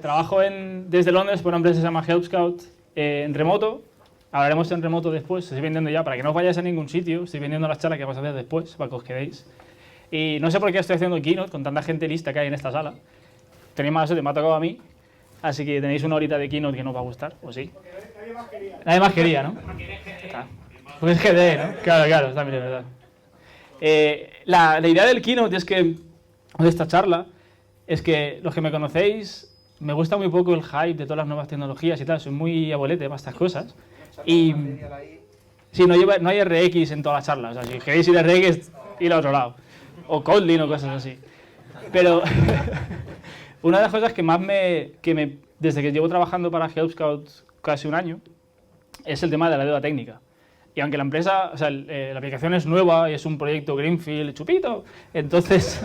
Trabajo desde Londres por una empresa que se llama Help Scout en remoto. Hablaremos en remoto después, estoy vendiendo ya, para que no os vayáis a ningún sitio, estoy vendiendo las charlas que vamos a hacer después, para que os quedéis. Y no sé por qué estoy haciendo keynote con tanta gente lista que hay en esta sala. Tenéis mala suerte, me ha tocado a mí, así que tenéis una horita de keynote que no os va a gustar, ¿o sí? Nadie más quería. Nadie más quería, ¿no? Porque es GD, ¿no? Claro, está bien, verdad. La idea del keynote es que, o de esta charla, es que los que me conocéis, me gusta muy poco el hype de todas las nuevas tecnologías y tal, soy muy abuelete para estas cosas. Y sí, no hay RX en todas las charlas, o sea, si queréis ir a RX, ir al otro lado. O Kotlin o cosas así. Pero una de las cosas que más desde que llevo trabajando para Help Scout casi un año, es el tema de la deuda técnica. Y aunque la empresa, o sea, la aplicación es nueva y es un proyecto Greenfield, chupito, entonces,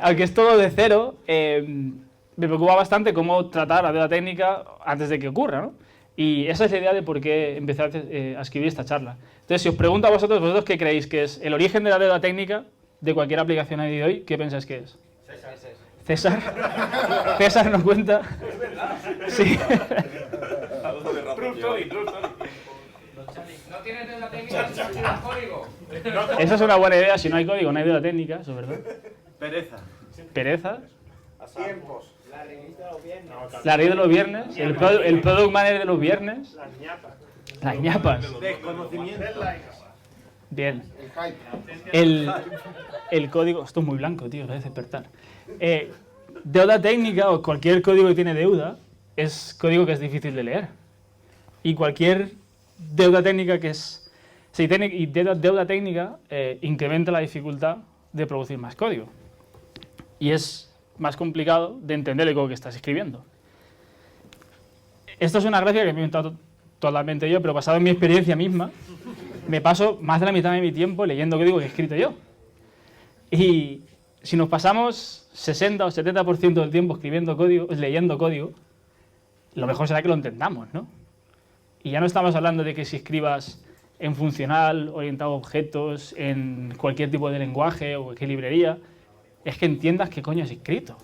aunque es todo de cero, me preocupa bastante cómo tratar la deuda técnica antes de que ocurra, ¿no? Y esa es la idea de por qué empecé a escribir esta charla. Entonces, si os pregunto a vosotros qué creéis que es el origen de la deuda técnica de cualquier aplicación a día de hoy, ¿qué pensáis que es? César. César nos cuenta. Sí. No tienes deuda técnica si no tienes código. Esa es una buena idea. Si no hay código, no hay deuda técnica, eso es verdad. Pereza. Tiempos. La revista de los viernes. La ley de los viernes. El product manager de los viernes. Las ñapas. Las ñapas. Desconocimiento. Bien. El hype. El código. Esto es muy blanco, tío, lo de despertar. Deuda técnica o cualquier código que tiene deuda es código que es difícil de leer. Y cualquier deuda técnica que es. Si tiene deuda técnica, incrementa la dificultad de producir más código. Y es más complicado de entender el código que estás escribiendo. Esto es una gráfica que me he inventado totalmente yo, pero basado en mi experiencia misma, me paso más de la mitad de mi tiempo leyendo código que he escrito yo. Y si nos pasamos 60 o 70% del tiempo leyendo código, lo mejor será que lo entendamos, ¿no? Y ya no estamos hablando de que si escribas en funcional, orientado a objetos, en cualquier tipo de lenguaje o qué librería, es que entiendas qué coño has escrito.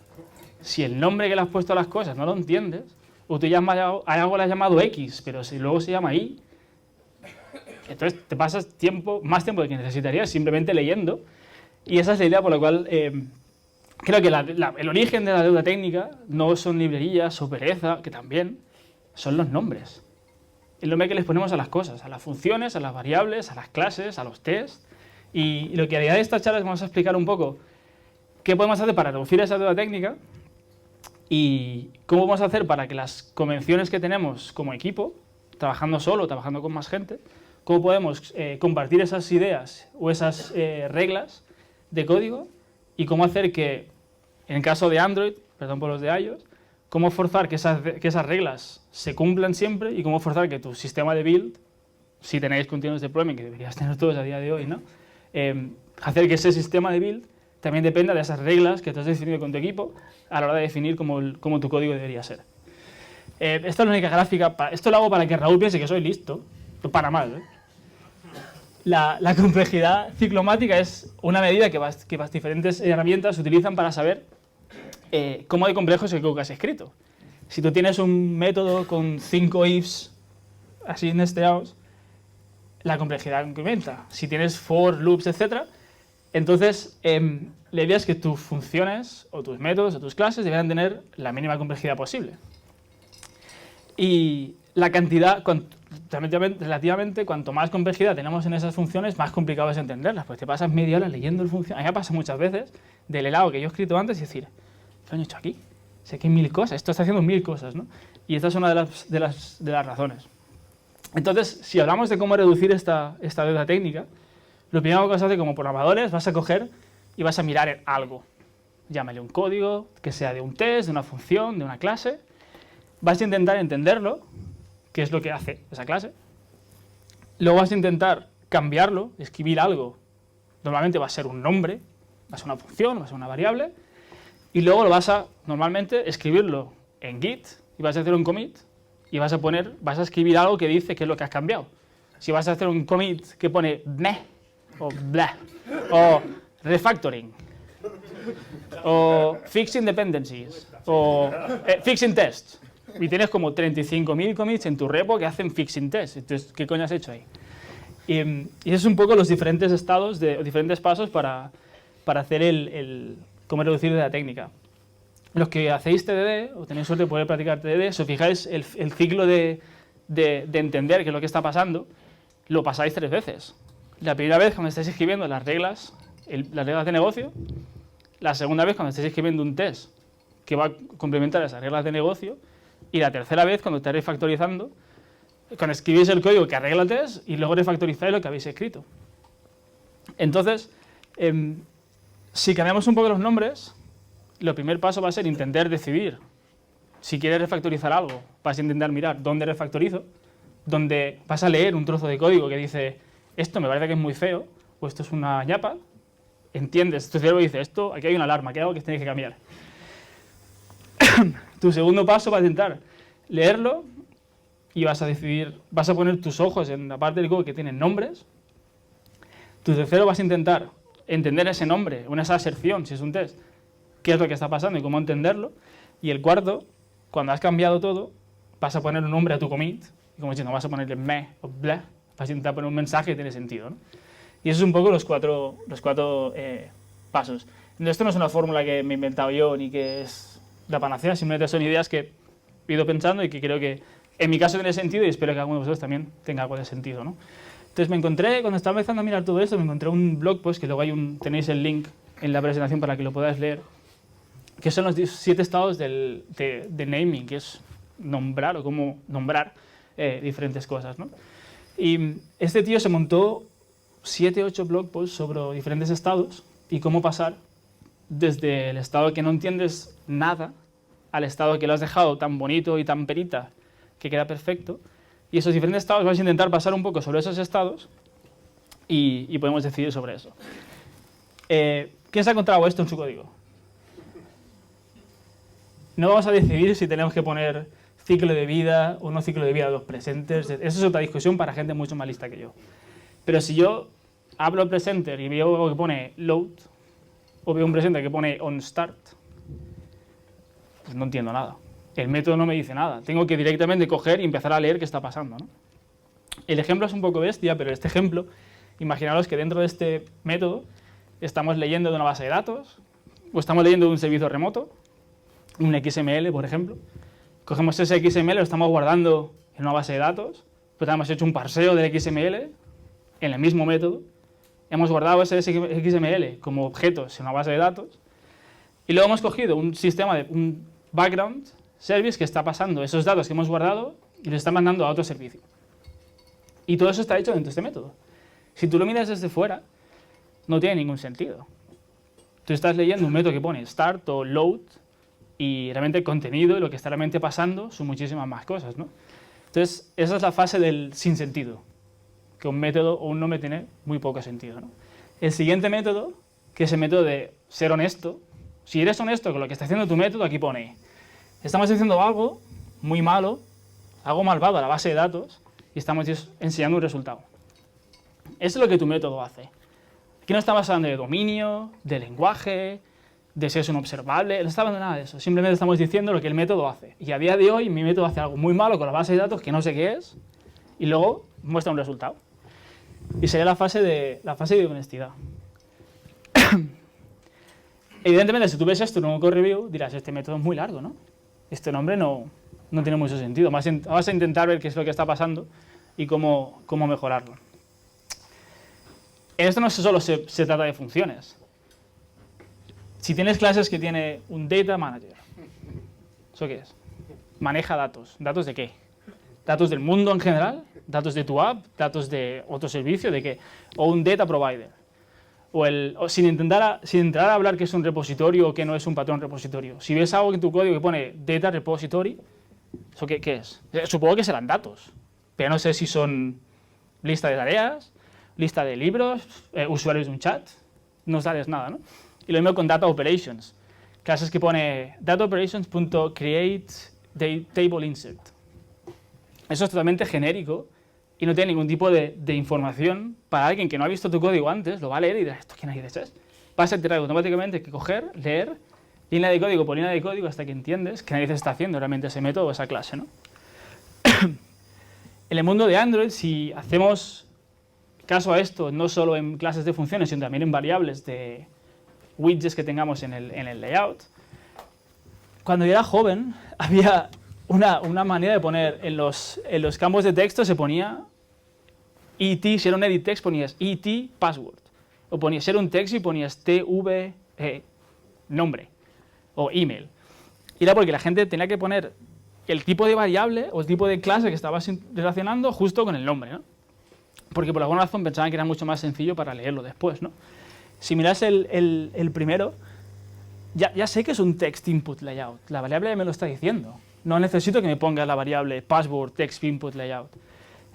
Si el nombre que le has puesto a las cosas no lo entiendes, o tú algo le has llamado X, pero si luego se llama Y, entonces te pasas más tiempo del que necesitarías simplemente leyendo. Y esa es la idea por la cual creo que el origen de la deuda técnica no son librerías o pereza, que también son los nombres. El nombre que les ponemos a las cosas, a las funciones, a las variables, a las clases, a los tests. Y lo que a la idea de esta charla es vamos a explicar un poco qué podemos hacer para reducir esa deuda técnica y cómo vamos a hacer para que las convenciones que tenemos como equipo, trabajando solo, trabajando con más gente, cómo podemos compartir esas ideas o esas reglas de código y cómo hacer que, en el caso de Android, perdón por los de iOS, cómo forzar que esas reglas se cumplan siempre y cómo forzar que tu sistema de build, si tenéis continuous deployment, que deberías tener todos a día de hoy, ¿no? Hacer que ese sistema de build también dependa de esas reglas que tú has definido con tu equipo a la hora de definir cómo tu código debería ser. Esta es la única gráfica. Esto lo hago para que Raúl piense que soy listo. Para mal, ¿eh? La complejidad ciclomática es una medida que las diferentes herramientas utilizan para saber cómo de complejo es el código que has escrito. Si tú tienes un método con 5 ifs así nesteados, la complejidad incrementa. Si tienes for, loops, etc., entonces la idea es que tus funciones o tus métodos o tus clases deberán tener la mínima complejidad posible. Y la cantidad, relativamente, cuanto más complejidad tenemos en esas funciones, más complicado es entenderlas, pues te pasas media hora leyendo el función. A mí me pasa muchas veces del helado que yo he escrito antes y decir, ¿qué han hecho aquí? Sé que hay 1000 cosas, esto está haciendo 1000 cosas, ¿no? Y esta es una de las razones. Entonces, si hablamos de cómo reducir esta deuda técnica, lo primero que vas a hacer como programadores, vas a coger y vas a mirar en algo. Llámale un código, que sea de un test, de una función, de una clase. Vas a intentar entenderlo, qué es lo que hace esa clase. Luego vas a intentar cambiarlo, escribir algo. Normalmente va a ser un nombre, va a ser una función, va a ser una variable. Y luego lo vas a, normalmente, escribirlo en Git y vas a hacer un commit y vas a escribir algo que dice qué es lo que has cambiado. Si vas a hacer un commit que pone meh o blah o refactoring, o fixing dependencies, o fixing tests. Y tienes como 35.000 commits en tu repo que hacen fixing tests. Entonces, ¿qué coño has hecho ahí? Y eso es un poco los diferentes estados, diferentes pasos para hacer cómo reducir de la técnica. Los que hacéis TDD, o tenéis suerte de poder practicar TDD, si os fijáis, el ciclo de entender qué es lo que está pasando, lo pasáis 3 veces. La primera vez cuando estáis escribiendo las reglas de negocio, la segunda vez cuando estáis escribiendo un test que va a complementar esas reglas de negocio, y la tercera vez cuando estáis refactorizando, cuando escribís el código que arregla el test y luego refactorizáis lo que habéis escrito. Entonces, si cambiamos un poco los nombres, el primer paso va a ser intentar decidir si quieres refactorizar algo. Vas a intentar mirar dónde refactorizo, donde vas a leer un trozo de código que dice esto me parece que es muy feo, o esto es una ñapa, entiendes, tu cerebro dice esto, aquí hay una alarma, ¿qué hago? Que tienes que cambiar. Tu segundo paso va a intentar leerlo y vas a decidir, vas a poner tus ojos en la parte del código que tiene nombres. Tu tercero vas a intentar entender ese nombre, esa aserción, si es un test, qué es lo que está pasando y cómo entenderlo. Y el cuarto, cuando has cambiado todo, vas a poner un nombre a tu commit, y como diciendo, vas a ponerle me o ble, vas a intentar poner un mensaje que tiene sentido, ¿no? Y eso es un poco los cuatro pasos. Esto no es una fórmula que me he inventado yo ni que es la panacea, simplemente son ideas que he ido pensando y que creo que en mi caso tiene sentido y espero que alguno de vosotros también tenga algo de sentido, ¿no? Entonces me encontré, cuando estaba empezando a mirar todo esto, me encontré un blog post, que luego tenéis el link en la presentación para que lo podáis leer, que son los 7 estados de naming, que es nombrar o cómo nombrar diferentes cosas, ¿no? Y este tío se montó 7 u 8 blog posts sobre diferentes estados y cómo pasar desde el estado que no entiendes nada al estado que lo has dejado tan bonito y tan perita que queda perfecto. Y esos diferentes estados vamos a intentar pasar un poco sobre esos estados y podemos decidir sobre eso. ¿Quién se ha encontrado esto en su código? No vamos a decidir si tenemos que poner ciclo de vida o no ciclo de vida de los presenters. Eso es otra discusión para gente mucho más lista que yo. Pero si yo abro el presenter y veo algo que pone load, o veo un presenter que pone onStart, pues no entiendo nada. El método no me dice nada. Tengo que directamente coger y empezar a leer qué está pasando, ¿no? El ejemplo es un poco bestia, pero este ejemplo, imaginaros que dentro de este método estamos leyendo de una base de datos, o estamos leyendo de un servicio remoto, un XML, por ejemplo. Cogemos ese XML, lo estamos guardando en una base de datos, pues hemos hecho un parseo del XML en el mismo método, hemos guardado ese XML como objetos en una base de datos, y luego hemos cogido un sistema un background service que está pasando esos datos que hemos guardado y los está mandando a otro servicio. Y todo eso está hecho dentro de este método. Si tú lo miras desde fuera, no tiene ningún sentido. Tú estás leyendo un método que pone start o load y realmente el contenido y lo que está realmente pasando son muchísimas más cosas, ¿no? Entonces, esa es la fase del sin sentido, que un método o un nombre tiene muy poco sentido, ¿no? El siguiente método, que es el método de ser honesto. Si eres honesto con lo que está haciendo tu método, aquí pone, estamos haciendo algo muy malo, algo malvado a la base de datos, y estamos enseñando un resultado. Eso es lo que tu método hace. Aquí no estamos hablando de dominio, de lenguaje, de si es un observable, no está hablando de nada de eso. Simplemente estamos diciendo lo que el método hace. Y a día de hoy mi método hace algo muy malo con la base de datos que no sé qué es, y luego muestra un resultado. Y sería la fase de honestidad. Evidentemente, si tú ves esto en un code review, dirás, este método es muy largo, ¿no? Este nombre no tiene mucho sentido. Vas a intentar ver qué es lo que está pasando y cómo mejorarlo. En esto no solo se trata de funciones. Si tienes clases que tiene un data manager, ¿eso qué es? Maneja datos. ¿Datos de qué? ¿Datos del mundo en general? ¿Datos de tu app? ¿Datos de otro servicio? ¿De qué? ¿O un data provider? O sin entrar a hablar qué es un repositorio o qué no es un patrón repositorio. Si ves algo en tu código que pone data repository, ¿eso qué es? Supongo que serán datos, pero no sé si son lista de tareas, lista de libros, usuarios de un chat, no sabes nada, ¿no? Y lo mismo con data operations, clases que pone dataoperations.createTableInsert. Eso es totalmente genérico y no tiene ningún tipo de información para alguien que no ha visto tu código antes, lo va a leer y dirá, ¿esto qué narices es? vas a tener automáticamente que coger, leer, línea de código por línea de código hasta que entiendes que nadie se está haciendo realmente ese método o esa clase, ¿no? En el mundo de Android, si hacemos caso a esto, no solo en clases de funciones, sino también en variables de widgets que tengamos en el layout, cuando yo era joven, había una manera de poner en los campos de texto, se ponía ET, si era un edit text ponías ET password, o ponías, si era un texto y ponías TV nombre, o email. Y era porque la gente tenía que poner el tipo de variable o el tipo de clase que estabas relacionando justo con el nombre, ¿no? Porque por alguna razón pensaban que era mucho más sencillo para leerlo después, ¿no? Si miras el primero, ya sé que es un text input layout. La variable me lo está diciendo. No necesito que me ponga la variable password text input layout.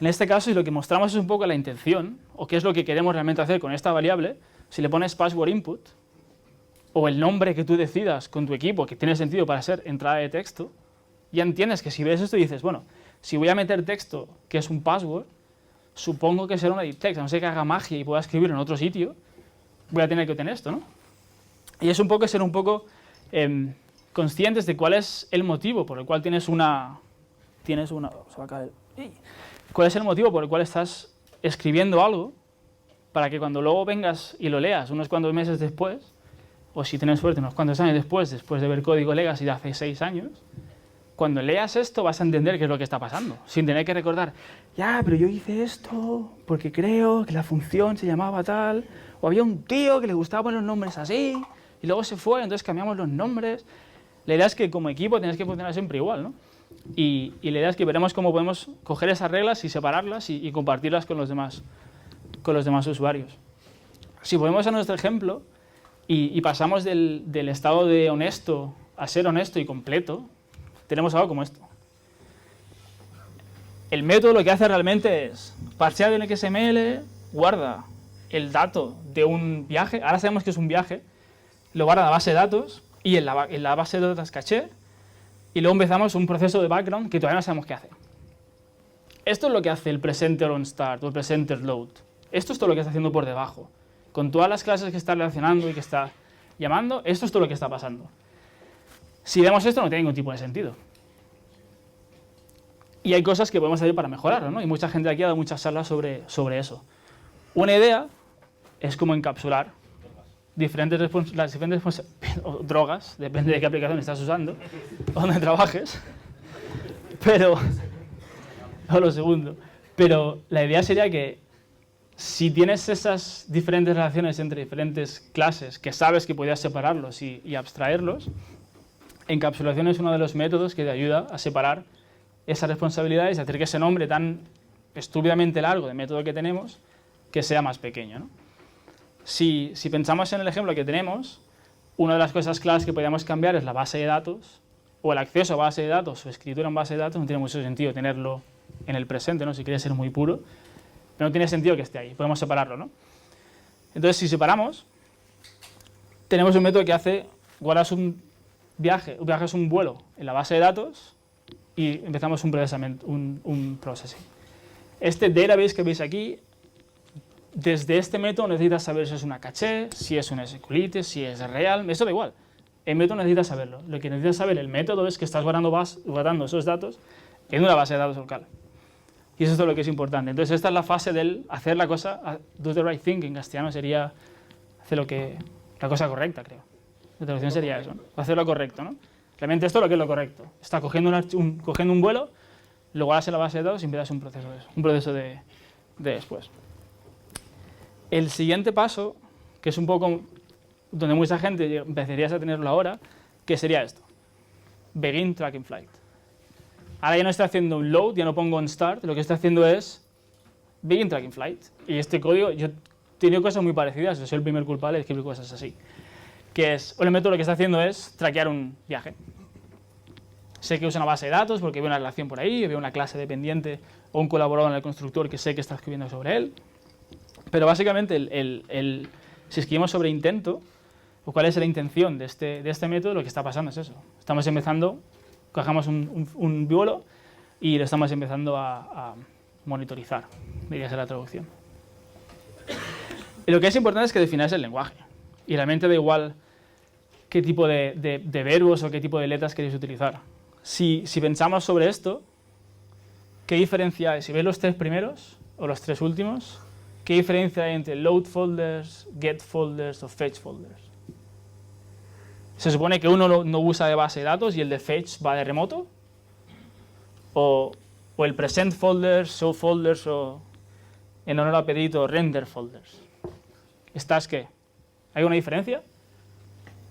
En este caso, si lo que mostramos es un poco la intención, o qué es lo que queremos realmente hacer con esta variable, si le pones password input, o el nombre que tú decidas con tu equipo, que tiene sentido para ser entrada de texto, ya entiendes que si ves esto y dices, bueno, si voy a meter texto que es un password, supongo que será un edit text, a no ser que haga magia y pueda escribirlo en otro sitio, voy a tener que obtener esto, ¿no? Y es un poco ser un poco conscientes de cuál es el motivo por el cual ¿cuál es el motivo por el cual estás escribiendo algo para que cuando luego vengas y lo leas unos cuantos meses después, o si tienes suerte unos cuantos años después de ver código legacy de hace 6 años, cuando leas esto vas a entender qué es lo que está pasando, sin tener que recordar, ya, pero yo hice esto porque creo que la función se llamaba tal, o había un tío que le gustaba poner los nombres así, y luego se fue, entonces cambiamos los nombres. La idea es que como equipo tienes que funcionar siempre igual, ¿no? Y la idea es que veremos cómo podemos coger esas reglas y separarlas y compartirlas con los demás usuarios. Si volvemos a nuestro ejemplo y pasamos del estado de honesto a ser honesto y completo, tenemos algo como esto. El método lo que hace realmente es parsear en XML, guarda el dato de un viaje, ahora sabemos que es un viaje, lo guarda en la base de datos y en la base de datos caché, y luego empezamos un proceso de background que todavía no sabemos qué hace. Esto es lo que hace el presenter on start o el presenter load. Esto es todo lo que está haciendo por debajo. Con todas las clases que está relacionando y que está llamando, esto es todo lo que está pasando. Si vemos esto no tiene ningún tipo de sentido. Y hay cosas que podemos hacer para mejorarlo, ¿no? Y mucha gente aquí ha dado muchas charlas sobre eso. Una idea es cómo encapsular las diferentes drogas, depende de qué aplicación estás usando, o donde trabajes, o lo segundo. Pero la idea sería que si tienes esas diferentes relaciones entre diferentes clases que sabes que podías separarlos y abstraerlos, encapsulación es uno de los métodos que te ayuda a separar esas responsabilidades y hacer que ese nombre tan estúpidamente largo de método que tenemos que sea más pequeño, ¿no? Si pensamos en el ejemplo que tenemos, una de las cosas claves que podríamos cambiar es la base de datos, o el acceso a base de datos, o escritura en base de datos. No tiene mucho sentido tenerlo en el presente, ¿no? Si quieres ser muy puro, pero no tiene sentido que esté ahí, podemos separarlo, ¿no? Entonces, si separamos, tenemos un método que hace, guardas un viajas un vuelo en la base de datos y empezamos un processing. Este database que veis aquí, desde este método necesitas saber si es una caché, si es una SQLite, si es real, eso da igual. El método necesitas saberlo. Lo que necesitas saber el método es que estás guardando esos datos en una base de datos local. Y eso es todo lo que es importante. Entonces esta es la fase del hacer la cosa, do the right thing, en castellano sería hacer la cosa correcta, creo. La traducción sería eso, ¿no? Hacer lo correcto, ¿no? Realmente esto es lo que es lo correcto. Está cogiendo un vuelo, lo guardas en la base de datos y empiezas un proceso de después. El siguiente paso, que es un poco donde mucha gente empezaría a tenerlo ahora, que sería esto. Begin tracking flight. Ahora ya no estoy haciendo un load, ya no pongo un start, lo que estoy haciendo es begin tracking flight. Y este código, yo he tenido cosas muy parecidas, yo soy el primer culpable de escribir cosas así. Que es, el método lo que está haciendo es traquear un viaje. Sé que usa una base de datos porque veo una relación por ahí, veo una clase dependiente o un colaborador en el constructor que sé que está escribiendo sobre él. Pero básicamente, si escribimos sobre intento, o cuál es la intención de este método, lo que está pasando es eso. Estamos empezando, cogemos un vuelo y lo estamos empezando a monitorizar, diría ser la traducción. Y lo que es importante es que defináis el lenguaje. y realmente da igual qué tipo de verbos o qué tipo de letras queréis utilizar. Si pensamos sobre esto, ¿qué diferencia hay? Si veis los 3 primeros o los 3 últimos, ¿qué diferencia hay entre load folders, get folders o fetch folders? ¿Se supone que uno no usa de base de datos y el de fetch va de remoto? ¿O el present folders, show folders o, en honor a Pedrito, render folders? ¿Estás qué? ¿Hay una diferencia?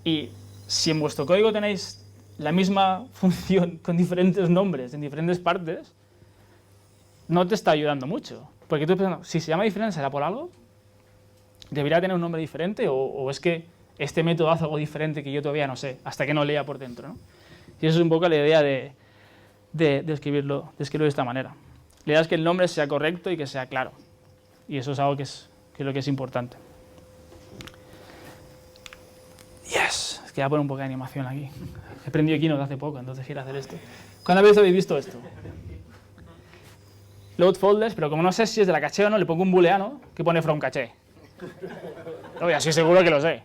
Y si en vuestro código tenéis la misma función con diferentes nombres en diferentes partes, no te está ayudando mucho. Porque tú pensando, si se llama diferente, ¿será por algo? ¿Debería tener un nombre diferente? ¿O es que este método hace algo diferente que yo todavía no sé, hasta que no lea por dentro, ¿no? Y eso es un poco la idea de escribirlo de esta manera. La idea es que el nombre sea correcto y que sea claro. Y eso es algo que es lo que es importante. Yes, es que voy a poner un poco de animación aquí. He aprendido Keynote hace poco, entonces quiero hacer esto. ¿Cuántas veces habéis visto esto? Load folders, pero como no sé si es de la caché o no, le pongo un booleano que pone from caché. Oye, así seguro que lo sé.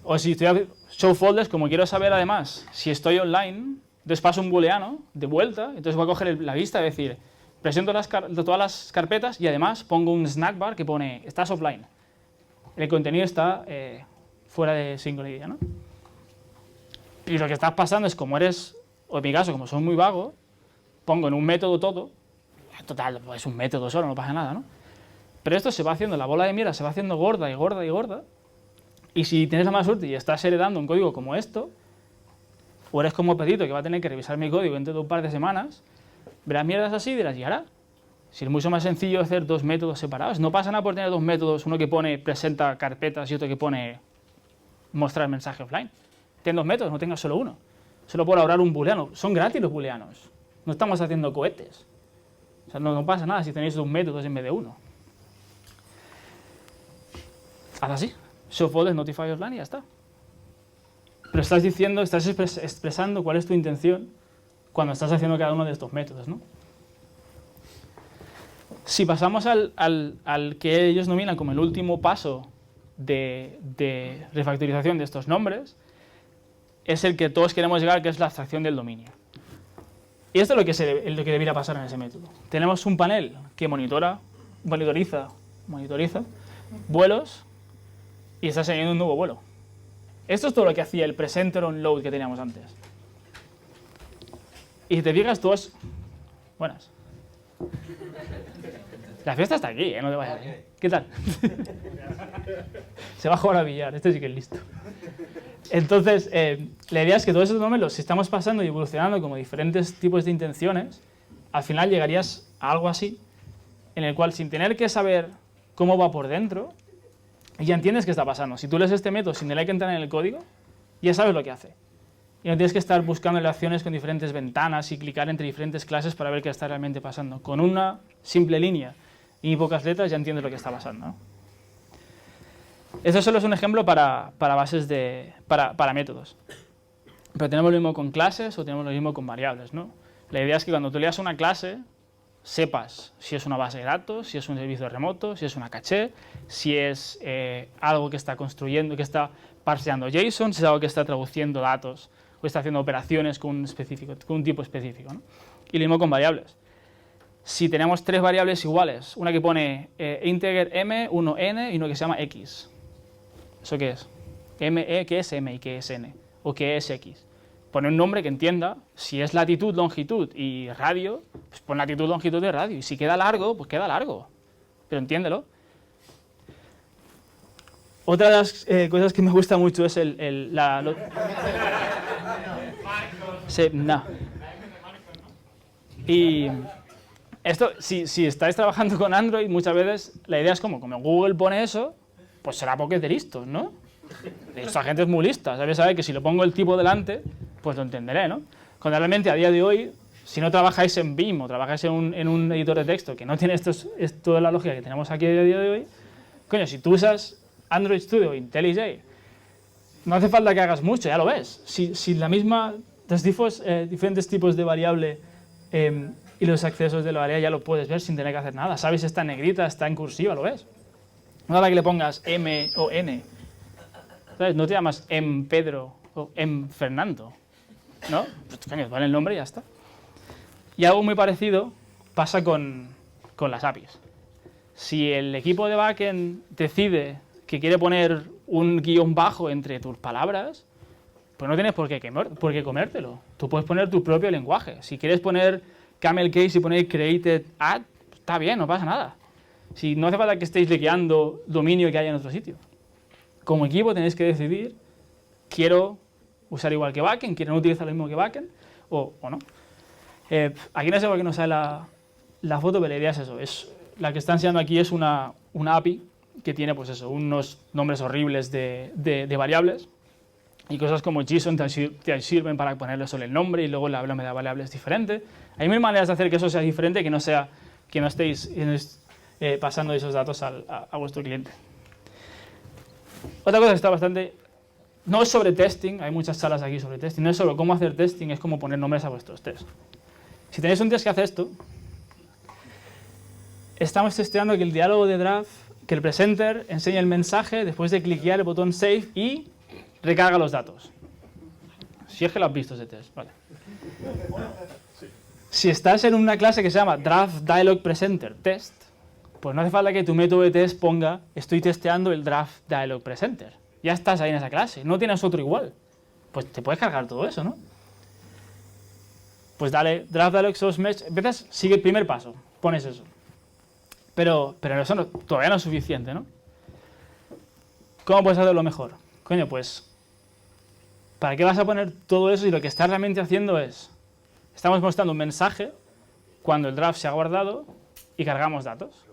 O si estoy show folders, como quiero saber además si estoy online, entonces paso un booleano de vuelta, entonces voy a coger la vista y decir, presento todas las carpetas y además pongo un snack bar que pone estás offline. El contenido está fuera de single ¿no? Y lo que estás pasando es como eres, o en mi caso, como soy muy vago, pongo en un método todo, total, pues es un método solo, no pasa nada, ¿no? Pero esto se va haciendo, la bola de mierda se va haciendo gorda y gorda y gorda, y si tienes la mala suerte y estás heredando un código como esto, o eres como Pedrito que va a tener que revisar mi código dentro de un par de semanas, verás mierdas así y dirás, ¿y ahora? Si es mucho más sencillo hacer 2 métodos separados, no pasa nada por tener 2 métodos, uno que pone presenta carpetas y otro que pone mostrar mensaje offline. Ten 2 métodos, no tengas solo uno. Solo por ahorrar un booleano. Son gratis los booleanos. No estamos haciendo cohetes. O sea, no pasa nada si tenéis 2 métodos en vez de uno. Haz así. Show folders, notify offline y ya está. Pero estás diciendo, estás expresando cuál es tu intención cuando estás haciendo cada uno de estos métodos, ¿no? Si pasamos al que ellos nominan como el último paso de refactorización de estos nombres, es el que todos queremos llegar, que es la abstracción del dominio. Y esto es lo que debería pasar en ese método. Tenemos un panel que monitoriza vuelos y está enseñando un nuevo vuelo. Esto es todo lo que hacía el presenter on load que teníamos antes. Y si te fijas, todos... Buenas. La fiesta está aquí, no te vayas. ¿Qué tal? Se va a jugar a billar, este sí que es listo. Entonces, la idea es que todos esos nombres, si estamos pasando y evolucionando como diferentes tipos de intenciones, al final llegarías a algo así, en el cual sin tener que saber cómo va por dentro, ya entiendes qué está pasando. Si tú lees este método sin tener que entrar en el código, ya sabes lo que hace. Y no tienes que estar buscando relaciones con diferentes ventanas y clicar entre diferentes clases para ver qué está realmente pasando. Con una simple línea y pocas letras ya entiendes lo que está pasando, ¿no? Eso solo es un ejemplo para bases para métodos. Pero tenemos lo mismo con clases o tenemos lo mismo con variables, ¿no? La idea es que cuando tú leas una clase, sepas si es una base de datos, si es un servicio remoto, si es una caché, si es algo que está construyendo, que está parseando JSON, si es algo que está traduciendo datos o está haciendo operaciones con un tipo específico, ¿no? Y lo mismo con variables. Si tenemos 3 variables iguales, una que pone integer m, uno n y uno que se llama x. ¿Eso qué es? ¿Qué es m y qué es n? ¿O qué es x? Pone un nombre que entienda. Si es latitud, longitud y radio, pues pon latitud, longitud y radio. Y si queda largo, pues queda largo. Pero entiéndelo. Otra de las cosas que me gusta mucho es no. Y esto, si estáis trabajando con Android, muchas veces la idea es como Google pone eso, pues será porque es de listos, ¿no? Esta gente es muy lista, sabe que si le pongo el tipo delante, pues lo entenderé, ¿no? Cuando realmente a día de hoy, si no trabajáis en Vim o trabajáis en un editor de texto que no tiene toda la lógica que tenemos aquí a día de hoy, coño, si tú usas Android Studio o IntelliJ, no hace falta que hagas mucho, ya lo ves. Si la misma, los diferentes tipos de variable y los accesos de la variable ya lo puedes ver sin tener que hacer nada. Sabes si está en negrita, está en cursiva, lo ves. No hace que le pongas m o n ¿sabes? No te llamas Pedro o Fernando, ¿no? Pues coño, vale el nombre y ya está. Y algo muy parecido pasa con las APIs. Si el equipo de backend decide que quiere poner un guión bajo entre tus palabras, pues no tienes por qué comértelo. Tú puedes poner tu propio lenguaje. Si quieres poner camel case y poner created add, pues está bien, no pasa nada. Si no hace falta que estéis liqueando dominio que haya en otro sitio. Como equipo tenéis que decidir, quiero usar igual que backend, quiero no utilizar lo mismo que backend, o no. Aquí no sé por qué no sale la foto, pero la idea es eso. La que está enseñando aquí es una API que tiene pues eso, unos nombres horribles de variables y cosas como JSON te sirven para ponerle solo el nombre y luego la variable es diferente. Hay mil maneras de hacer que eso sea diferente, que no estéis pasando esos datos a vuestro cliente. Otra cosa que está bastante... No es sobre testing, hay muchas charlas aquí sobre testing, no es sobre cómo hacer testing, es cómo poner nombres a vuestros tests. Si tenéis un test que hace esto, estamos testeando que el diálogo de draft, que el presenter enseñe el mensaje después de cliquear el botón save y recarga los datos. Si es que lo has visto ese test, vale. Si estás en una clase que se llama Draft Dialog Presenter Test, pues no hace falta que tu método de test ponga estoy testeando el Draft Dialog Presenter. Ya estás ahí en esa clase, no tienes otro igual. Pues te puedes cargar todo eso, ¿no? Pues dale, Draft Dialog Source Mesh, empiezas, sigue el primer paso, pones eso. Pero eso todavía no es suficiente, ¿no? ¿Cómo puedes hacerlo mejor? Coño, pues, ¿para qué vas a poner todo eso si lo que estás realmente haciendo es, estamos mostrando un mensaje cuando el draft se ha guardado y cargamos datos?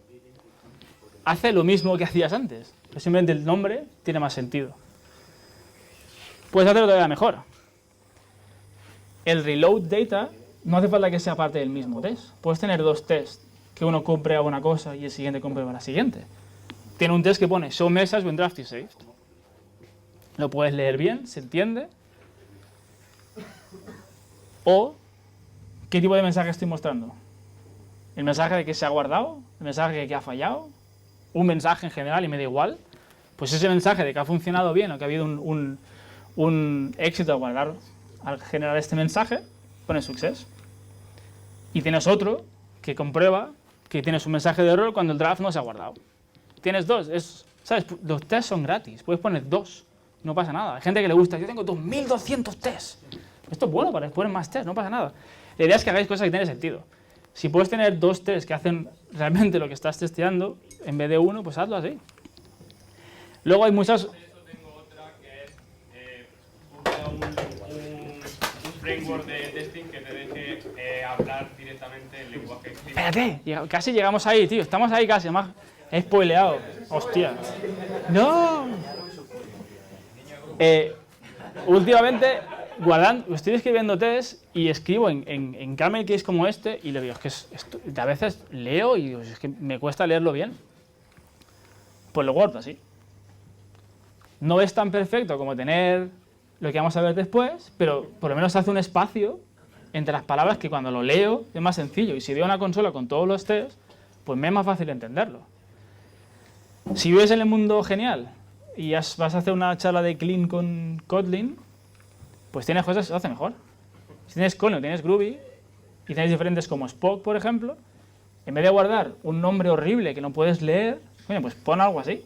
Hace lo mismo que hacías antes, pero simplemente el nombre tiene más sentido. Puedes hacerlo todavía mejor. El reload data no hace falta que sea parte del mismo test. Puedes tener dos tests, que uno comprueba una cosa y el siguiente comprueba la siguiente. Tiene un test que pone show message when draft is saved. Lo puedes leer bien, se entiende. O, ¿qué tipo de mensaje estoy mostrando? ¿El mensaje de que se ha guardado? ¿El mensaje de que ha fallado? ¿Un mensaje en general y me da igual? Pues ese mensaje de que ha funcionado bien o que ha habido un éxito al generar este mensaje, pones success. Y tienes otro que comprueba que tienes un mensaje de error cuando el draft no se ha guardado. Tienes dos, ¿sabes? Los tests son gratis, puedes poner dos, no pasa nada. Hay gente que le gusta, yo tengo 2200 tests. Esto es bueno para poner más tests, no pasa nada. La idea es que hagáis cosas que tienen sentido. Si puedes tener dos tests que hacen realmente lo que estás testeando, en vez de uno, pues hazlo así. Luego hay muchas... Tengo otra que es un framework de testing que te deje hablar directamente el lenguaje escrito. Espérate, casi llegamos ahí, tío. Estamos ahí casi, además he spoileado. Hostia. ¡No! Últimamente, estoy escribiendo test y escribo en camel case como este y le digo, es que a veces leo y digo, es que me cuesta leerlo bien. Pues lo guardo así. No es tan perfecto como tener lo que vamos a ver después, pero por lo menos hace un espacio entre las palabras que cuando lo leo es más sencillo. Y si veo una consola con todos los tests, pues me es más fácil entenderlo. Si vives en el mundo genial y vas a hacer una charla de clean con Kotlin, pues tienes cosas que se hacen mejor. Si tienes Kotlin o tienes Groovy y tienes diferentes como Spock, por ejemplo, en vez de guardar un nombre horrible que no puedes leer, coño, pues pon algo así.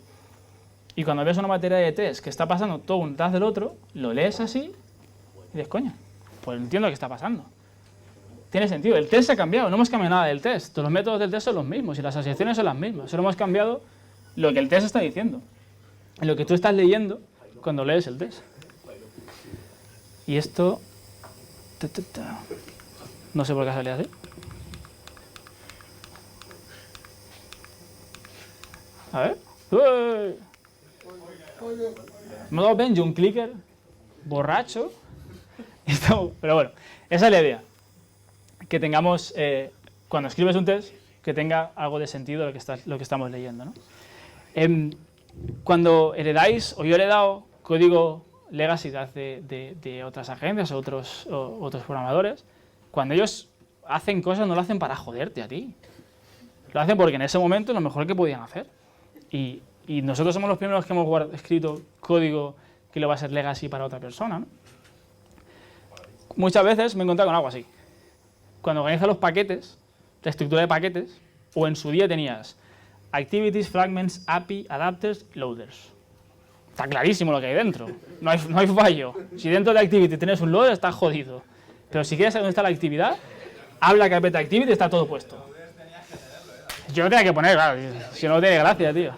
Y cuando ves una materia de test que está pasando todo un tras del otro, lo lees así y dices, coño, pues entiendo lo que está pasando. Tiene sentido. El test se ha cambiado, no hemos cambiado nada del test. Todos los métodos del test son los mismos y las asociaciones son las mismas. Solo hemos cambiado lo que el test está diciendo. Lo que tú estás leyendo cuando lees el test. Y esto... No sé por qué ha salido así. A ver. ¡Uy! Me he dado Benji un clicker borracho. Pero bueno, esa es la idea. Que tengamos, cuando escribes un test, que tenga algo de sentido lo que estamos leyendo, ¿no? Cuando heredáis, o yo he heredado código legacy de otras agencias o otros programadores, cuando ellos hacen cosas no lo hacen para joderte a ti. Lo hacen porque en ese momento es lo mejor que podían hacer. Y nosotros somos los primeros que hemos escrito código que lo va a ser legacy para otra persona, ¿no? Muchas veces me he encontrado con algo así. Cuando organizas los paquetes, la estructura de paquetes, o en su día tenías activities, fragments, API, adapters, loaders. Está clarísimo lo que hay dentro, no hay fallo. Si dentro de activity tienes un loader, estás jodido. Pero si quieres saber dónde está la actividad, habla carpeta activity, está todo puesto. Yo lo tenía que poner, claro, si no tiene gracia, tío.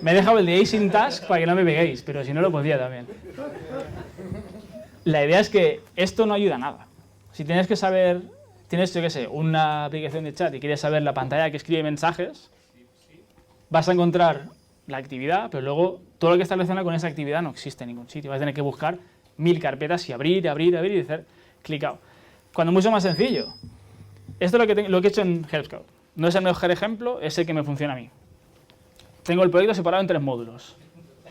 Me he dejado el de async task para que no me peguéis, pero si no lo podía también. La idea es que esto no ayuda a nada. Si tienes que saber, tienes, yo qué sé, una aplicación de chat y quieres saber la pantalla que escribe mensajes, vas a encontrar la actividad, pero luego todo lo que está relacionado con esa actividad no existe en ningún sitio. Vas a tener que buscar 1000 carpetas y abrir y hacer clicado. Cuando es mucho más sencillo. Esto es lo que he hecho en Help Scout. No es el mejor ejemplo, es el que me funciona a mí. Tengo el proyecto separado en 3 módulos.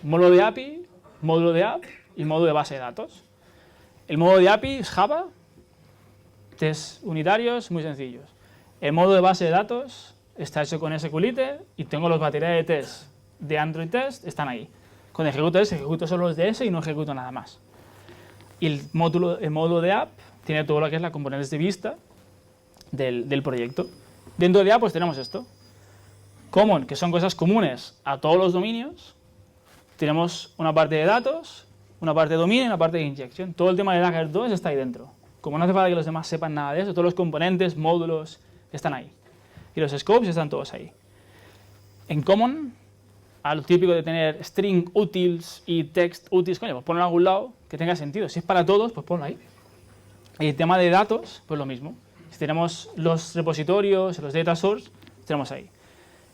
Módulo de API, módulo de app y módulo de base de datos. El módulo de API es Java, tests unitarios muy sencillos. El módulo de base de datos está hecho con SQLite y tengo las baterías de test de Android Test, están ahí. Cuando ejecuto solo los de ese y no ejecuto nada más. Y el módulo de app tiene todo lo que es la componentes de vista del proyecto. Dentro de app pues tenemos esto. Common, que son cosas comunes a todos los dominios. Tenemos una parte de datos, una parte de dominio y una parte de injection. Todo el tema de Dagger 2 está ahí dentro. Como no hace falta que los demás sepan nada de eso, todos los componentes, módulos, están ahí. Y los scopes están todos ahí. En Common, a lo típico de tener string utils y text utils, coño, pues ponlo en algún lado que tenga sentido. Si es para todos, pues ponlo ahí. Y el tema de datos, pues lo mismo. Si tenemos los repositorios, los data source, tenemos ahí.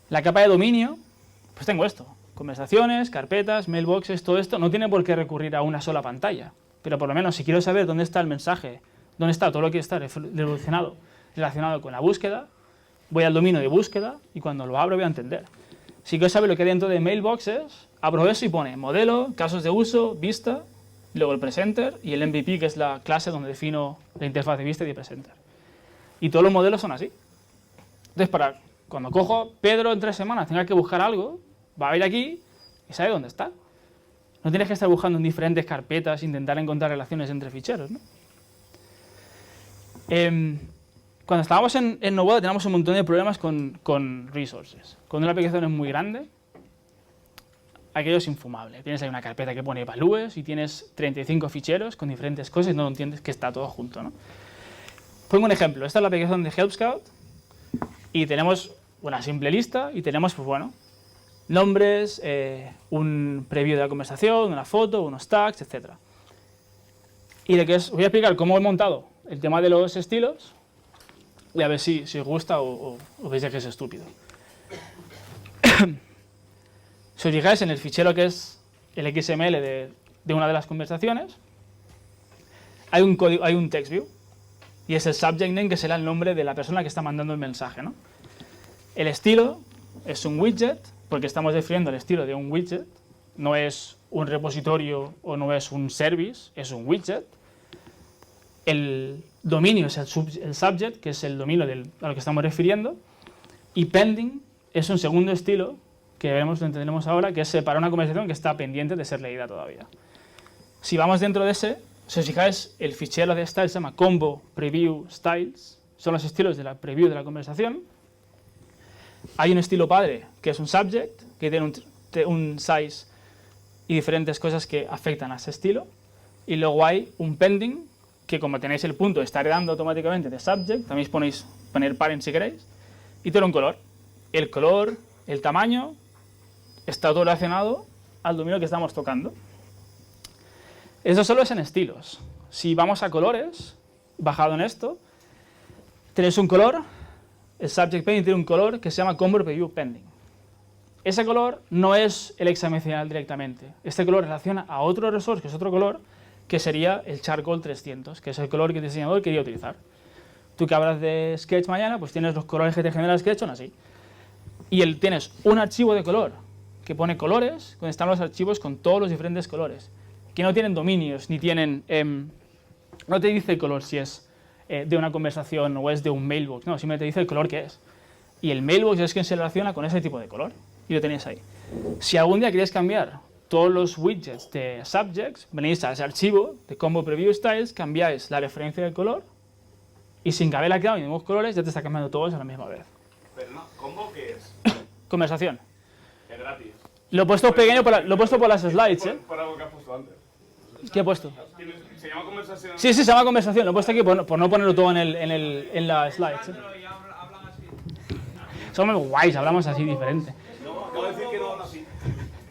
La capa de dominio, pues tengo esto. Conversaciones, carpetas, mailboxes, todo esto. No tiene por qué recurrir a una sola pantalla. Pero por lo menos si quiero saber dónde está el mensaje, dónde está todo lo que está relacionado con la búsqueda, voy al dominio de búsqueda y cuando lo abro voy a entender. Si quiero saber lo que hay dentro de mailboxes, abro eso y pone modelo, casos de uso, vista, luego el presenter y el MVP, que es la clase donde defino la interfaz de vista y de presenter. Y todos los modelos son así. Entonces, cuando cojo Pedro en 3 semanas tenga que buscar algo, va a ir aquí y sabe dónde está. No tienes que estar buscando en diferentes carpetas, intentar encontrar relaciones entre ficheros, ¿no? Cuando estábamos en Novoda teníamos un montón de problemas con resources. Cuando una aplicación es muy grande, aquello es infumable. Tienes ahí una carpeta que pone values y tienes 35 ficheros con diferentes cosas y no entiendes que está todo junto, ¿no? Pongo un ejemplo. Esta es la aplicación de Help Scout y tenemos una simple lista y tenemos, pues bueno, nombres, un preview de la conversación, una foto, unos tags, etc. Y os voy a explicar cómo he montado el tema de los estilos y a ver si os gusta o veis que es estúpido. Si os fijáis en el fichero que es el XML de una de las conversaciones, hay un text view y es el subject name, que será el nombre de la persona que está mandando el mensaje, ¿no? El estilo es un widget, porque estamos definiendo el estilo de un widget, no es un repositorio o no es un service, es un widget. El dominio es el subject, que es el dominio a lo que estamos refiriendo, y pending es un segundo estilo, que veremos, lo entenderemos ahora, que es para una conversación que está pendiente de ser leída todavía. Si vamos dentro de ese, si os fijáis, el fichero de styles se llama combo preview styles, son los estilos de la preview de la conversación. Hay un estilo padre, que es un subject, que tiene un size y diferentes cosas que afectan a ese estilo. Y luego hay un pending, que como tenéis el punto, está heredando automáticamente de subject, también podéis poner parent si queréis, y tiene un color. El color, el tamaño, está todo relacionado al dominio que estamos tocando. Eso solo es en estilos. Si vamos a colores, bajado en esto, tenéis un color, el subject pending tiene un color que se llama combo preview pending. Ese color no es el hexadecimal directamente. Este color relaciona a otro resource, que es otro color, que sería el charcoal 300, que es el color que el diseñador quería utilizar. Tú que hablas de Sketch mañana, pues tienes los colores que te genera Sketch, son así. Y tienes un archivo de color que pone colores, donde están los archivos con todos los diferentes colores, que no tienen dominios, ni tienen... no te dice el color si es de una conversación o es de un mailbox, no, simplemente te dice el color que es. Y el mailbox es quien se relaciona con ese tipo de color, y lo tenéis ahí. Si algún día queréis cambiar todos los widgets de subjects, venís a ese archivo de combo preview styles, cambiáis la referencia del color y sin que haberla creado ni nuevos colores ya te está cambiando todos a la misma vez. Pero no, ¿combo qué es? Conversación. Es gratis. Lo he puesto pequeño, lo he puesto por las slides, ¿eh? Por algo que has puesto antes. ¿Qué he puesto? Se llama conversación. Sí, se llama conversación, lo he puesto aquí por no ponerlo todo en las slides, ¿eh? Somos guays, hablamos así diferente. No, acabo de decir que no habla así.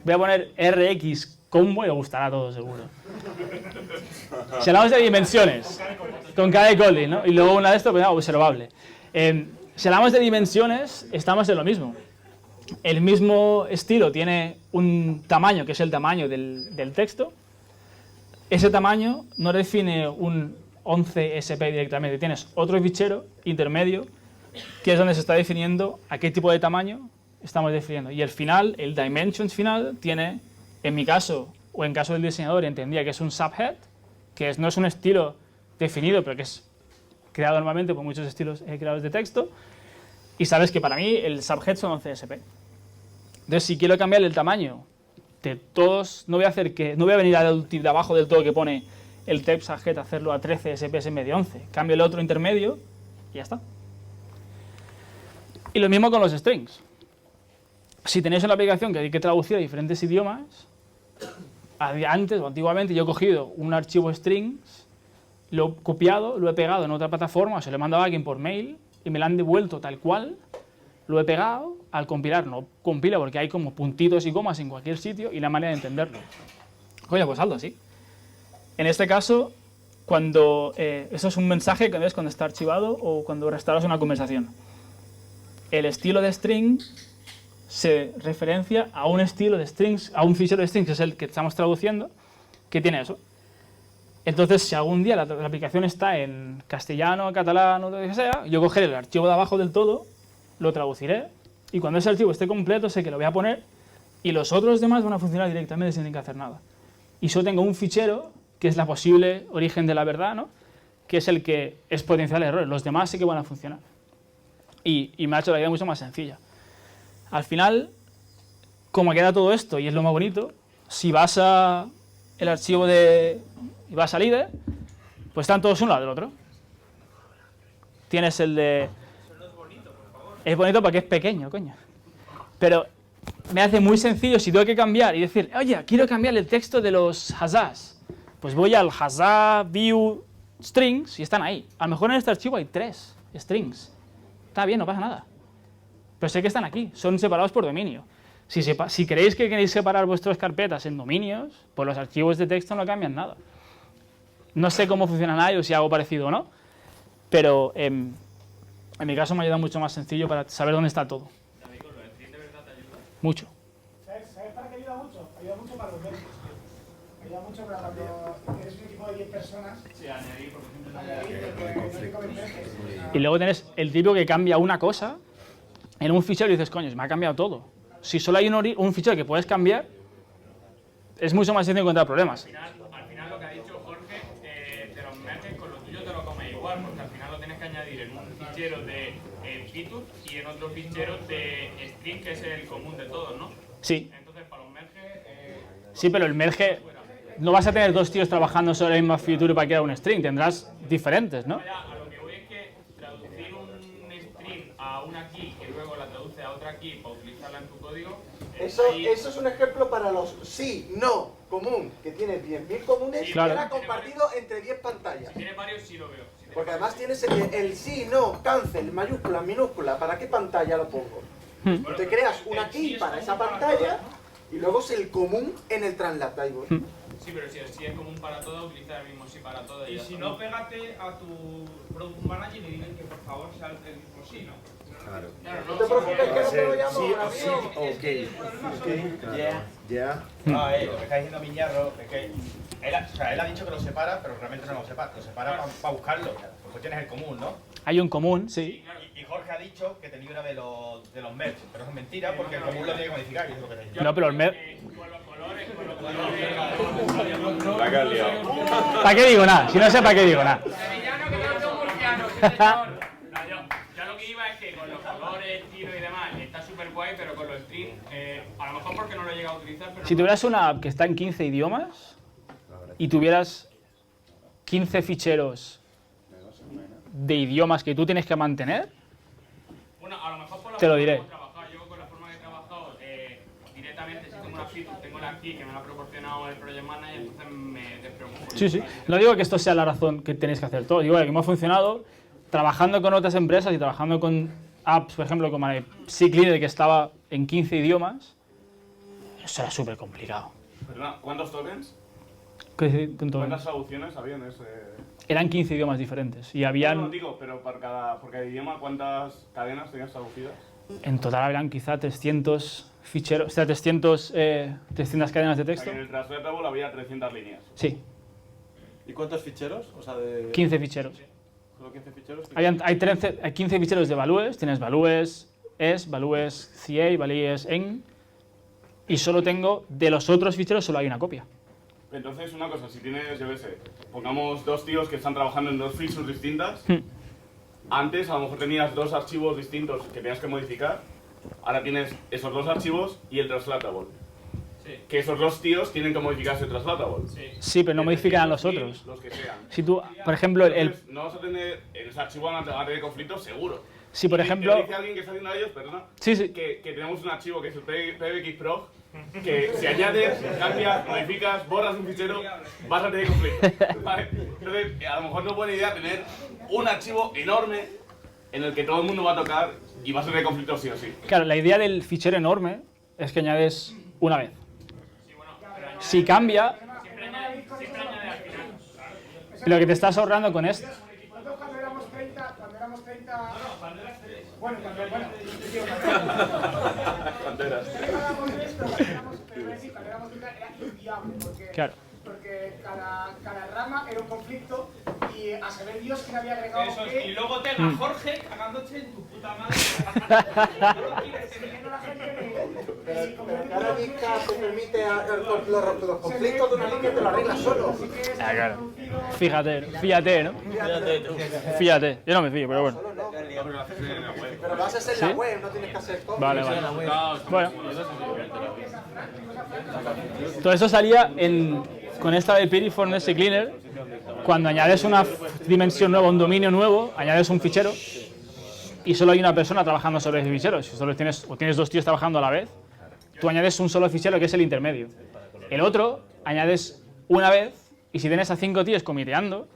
Voy a poner RX combo y le gustará a todos, seguro. Si hablamos de dimensiones, con cada Colli, ¿no? Y luego una de esto, pues, observable. Si hablamos de dimensiones, estamos en lo mismo. El mismo estilo tiene un tamaño, que es el tamaño del texto. Ese tamaño no define un 11SP directamente. Tienes otro fichero intermedio, que es donde se está definiendo a qué tipo de tamaño estamos definiendo. Y el final, el dimensions final, tiene, en mi caso, o en caso del diseñador, entendía que es un subhead, que no es un estilo definido, pero que es creado normalmente por muchos estilos creadores de texto. Y sabes que para mí el subhead son 11 SP. Entonces, si quiero cambiar el tamaño de todos, no voy a venir al de abajo del todo que pone el text subhead, hacerlo a 13 SPS en vez de 11. Cambio el otro intermedio y ya está. Y lo mismo con los strings. Si tenéis una aplicación que hay que traducir a diferentes idiomas, antes o antiguamente yo he cogido un archivo strings, lo he copiado, lo he pegado en otra plataforma, se lo he mandado a alguien por mail y me lo han devuelto tal cual, lo he pegado, al compilar no compila porque hay como puntitos y comas en cualquier sitio y la manera de entenderlo. Coño, pues algo así. En este caso, cuando eso es un mensaje que ves cuando está archivado o cuando restauras una conversación. El estilo de string se referencia a un estilo de strings, a un fichero de strings, que es el que estamos traduciendo, que tiene eso. Entonces, si algún día la aplicación está en castellano, catalán o lo que sea, yo cogeré el archivo de abajo del todo, lo traduciré, y cuando ese archivo esté completo, sé que lo voy a poner, y los otros demás van a funcionar directamente sin tener que hacer nada. Y solo tengo un fichero, que es la posible origen de la verdad, ¿no? Que es el que es potencial error. Los demás sí que van a funcionar. Y me ha hecho la vida mucho más sencilla. Al final, como queda todo esto, y es lo más bonito, si vas a el archivo y vas a líder, pues están todos uno al del otro. Tienes el de... Eso no es bonito, por favor. Es bonito porque es pequeño, coño. Pero me hace muy sencillo si tengo que cambiar y decir, oye, quiero cambiar el texto de los hazás. Pues voy al hazá view strings y están ahí. A lo mejor en este archivo hay 3 strings. Está bien, no pasa nada. Pero sé que están aquí, son separados por dominio. Si queréis que queréis separar vuestras carpetas en dominios, pues los archivos de texto no cambian nada. No sé cómo funcionan ahí o si hago parecido o no, pero en mi caso me ha ayudado mucho más sencillo para saber dónde está todo. David, ¿con los strings de verdad te ayuda? Mucho. ¿Sabes para qué ayuda mucho? Ayuda mucho para los versos. Ayuda mucho para cuando eres un equipo de 10 personas. Sí, añadir, porque siempre Añadir, porque no te comen versos. Y luego tenés el típico que cambia una cosa en un fichero y dices, coño, me ha cambiado todo. Si solo hay un fichero que puedes cambiar, es mucho más sencillo encontrar problemas. Al final lo que ha dicho Jorge, te los merges con lo tuyo, te lo comes igual, porque al final lo tienes que añadir en un fichero de feature y en otro fichero de string, que es el común de todos, ¿no? Sí, Entonces, para los merges... sí, pero el merge, no vas a tener 2 tíos trabajando sobre la misma feature para crear un string, tendrás diferentes, ¿no? Ya, a lo que voy es que traducir un string a una key y luego la traduce a otra key para utilizarla en tu código... Eso ahí- es un ejemplo para los sí, no, común, que tiene 10.000 comunes Sí, y claro. era compartido entre 10 pantallas. Si tienes varios, sí lo veo. Si tienes Porque además tienes el sí, no, cancel, mayúscula, minúscula, ¿para qué pantalla lo pongo? Bueno, Te creas pero una el sí key es para común esa para pantalla todas, ¿no? y luego es el común en el translativo. Sí, pero si el sí es común para todas, utiliza el mismo sí para todas. Y ya si está. no, pégate a tu product manager y dile que por favor sea el mismo sí, ¿no? Claro, No te preocupes que no te lo llamo, Sí, amigo. ok, ya. No, lo que está diciendo Miñarro es que él ha dicho que lo separa, pero realmente no lo separa para buscarlo. Pues tienes el común, ¿no? Hay un común, sí. Y Jorge ha dicho que te libra de los merge, pero eso es mentira porque el común lo tiene que modificar y es lo que te dice. No, pero el Con los colores... La que has liado. ¿Para qué digo nada? Si no sé, ¿para qué digo nada? Sevillano que no tengo murciano, sí, señor. No, yo lo que iba es que con los colores, estilo y demás está súper guay, pero con los strings a lo mejor mejor porque no lo he llegado a utilizar, pero Si tuvieras una app que está en 15 idiomas y tuvieras 15 ficheros de idiomas que tú tienes que mantener, bueno, a lo mejor por la te lo forma diré. que hemos trabajado. Yo con la forma que he trabajado directamente, si tengo una feature, tengo la aquí que me la ha proporcionado el Project Manager, entonces me despreocupo. sí, sí. No digo que esto sea la razón que tenéis que hacer todo. Digo que me ha funcionado trabajando con otras empresas y trabajando con apps, por ejemplo, como CCleaner, que estaba en 15 idiomas. Eso era súper complicado. Perdona, ¿cuántos tokens? ¿Cuántas traducciones había en ese...? Eran 15 idiomas diferentes y No, habían, digo, pero por cada idioma, ¿cuántas cadenas tenías traducidas? en total habían quizá 300 ficheros, o sea, 300 cadenas de O sea, texto. que en el Translatable había 300 líneas. Sí, ¿Y cuántos ficheros? O sea, de... 15 ficheros. ¿Solo 15 ficheros? Hay 15 ficheros de values, tienes values es, values ca, values en, y solo tengo, de los otros ficheros solo hay una copia. Entonces, una cosa, si tienes, yo qué sé, pongamos dos tíos que están trabajando en dos features distintas, antes a lo mejor tenías dos archivos distintos que tenías que modificar, ahora tienes esos dos archivos y el translatable. Sí. Que esos dos tíos tienen que modificar ese translatable. Sí. Sí, pero no modifican a los otros. Los que sean. Si tú, por ejemplo, Entonces, no vas a tener, en ese archivo van a tener conflictos seguro. si por Y ejemplo, te dice alguien que está haciendo ellos, perdona, sí, sí, que tenemos un archivo que es el PBXprog, que si añades, cambias, modificas, borras un fichero, vas a tener conflicto. ¿Vale? Entonces, a lo mejor no es buena idea tener un archivo enorme en el que todo el mundo va a tocar y vas a tener conflictos sí o sí. claro, la idea del fichero enorme es que añades una vez. Sí, bueno, pero Si cambia, siempre añade al final. lo que te estás ahorrando con esto. Nosotros cuando éramos 30, bueno, cuando éramos 30 era inviable, Claro. porque cada rama era un conflicto y a saber Dios quién había agregado Eso es, qué. y luego tenga Jorge cagándote en tu puta madre. No lo quieres tener. Diciendo a la gente Pero si como un cada Vizca te permite los conflictos de una línea te lo arreglas solo. Ah, claro. Fíjate, ¿no? Fíjate. Yo no me fío, pero bueno. Solo no. Pero lo haces en la web, no tienes que hacer todo. Vale, vale. Bueno. Todo eso salía con esta de Piriform de CCleaner. Cuando añades una dimensión nueva, un dominio nuevo, añades un fichero y solo hay una persona trabajando sobre ese fichero. Si solo tienes dos tíos trabajando a la vez, tú añades un solo fichero que es el intermedio. El otro añades una vez y si tienes a 5 tíos comitean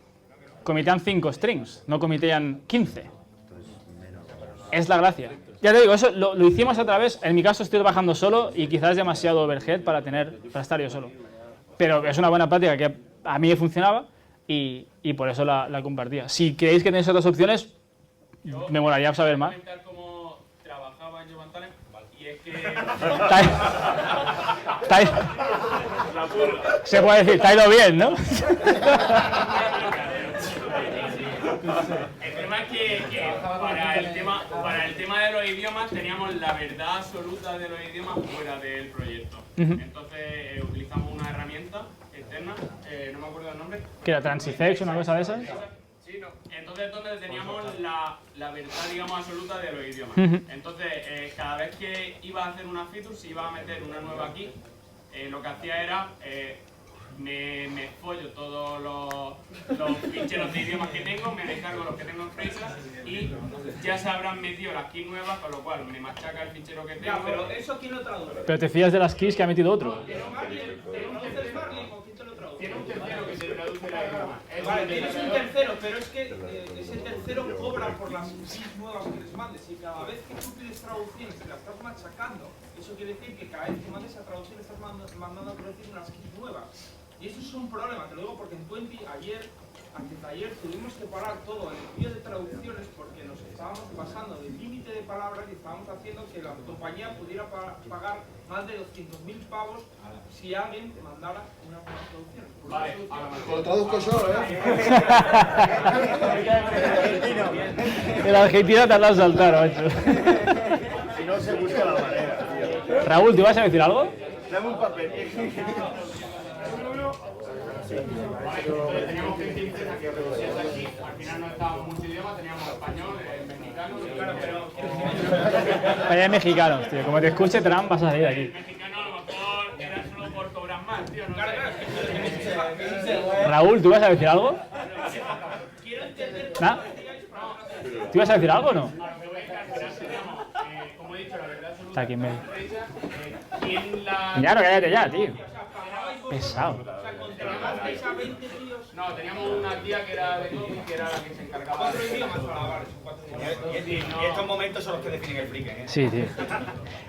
5 strings, no comitean 15. Es la gracia. Ya te digo, eso lo hicimos otra vez. En mi caso estoy trabajando solo y quizás es demasiado overhead para estar yo solo. Pero es una buena práctica que a mí me funcionaba y por eso la compartía. Si creéis que tenéis otras opciones, me molaría saber más. Voy a comentar cómo trabajaba yo Pantane, y es que... Se puede decir, te ha ido bien, ¿no? El tema es que para el tema de los idiomas teníamos la verdad absoluta de los idiomas fuera del proyecto. Entonces utilizamos una herramienta externa, no me acuerdo el nombre. ¿Que era Transifex, una cosa de esas? Sí, no. Entonces donde teníamos la verdad, digamos, absoluta de los idiomas. Entonces, cada vez que iba a hacer una feature, si iba a meter una nueva aquí, lo que hacía era me follo todos los ficheros de idiomas que tengo, me descargo los que tengo en Phrasers y ya se habrán metido las keys nuevas, con lo cual me machaca el fichero que tengo. Ya, pero eso ¿quién lo traduce? Pero te fías de las keys que ha metido otro. ¿Tiene un Marlin o quién te lo traduce? Tiene un tercero que se traduce la idioma. Vale, tienes un tercero, pero es que ese tercero cobra por las keys nuevas que les mandes y cada vez que tú pides traducciones y la estás machacando, eso quiere decir que cada vez que mandes esa traducción estás mandando a traducir unas keys nuevas. Y eso es un problema, te lo digo porque en 20 antes de ayer tuvimos que parar todo el envío de traducciones porque nos estábamos pasando del límite de palabras y estábamos haciendo que la compañía pudiera pagar más de 200.000 pavos si alguien te mandara una traducción. Vale, Lo traduzco yo, El argentino te has saltado, macho. Si no, se busca la manera, tío. Raúl, ¿te vas a decir algo? Dame un papel. entonces teníamos que decir que aquí, al final no estábamos muchos idiomas, teníamos español, mexicano, claro, pero... Vaya mexicanos, tío. Como te escuche Trump, vas a salir de aquí. Mexicano Raúl, ¿tú vas a decir algo? ¿Nada? ¿Tú ibas a decir algo o no? Como he dicho, la verdad Está aquí en medio. ¿quién la...? Ya, no, cállate ya, tío. Pesado. No, teníamos una tía que era de cómic, que era la que se encargaba de... Y estos momentos son los que definen el friki, ¿eh? Sí, tío.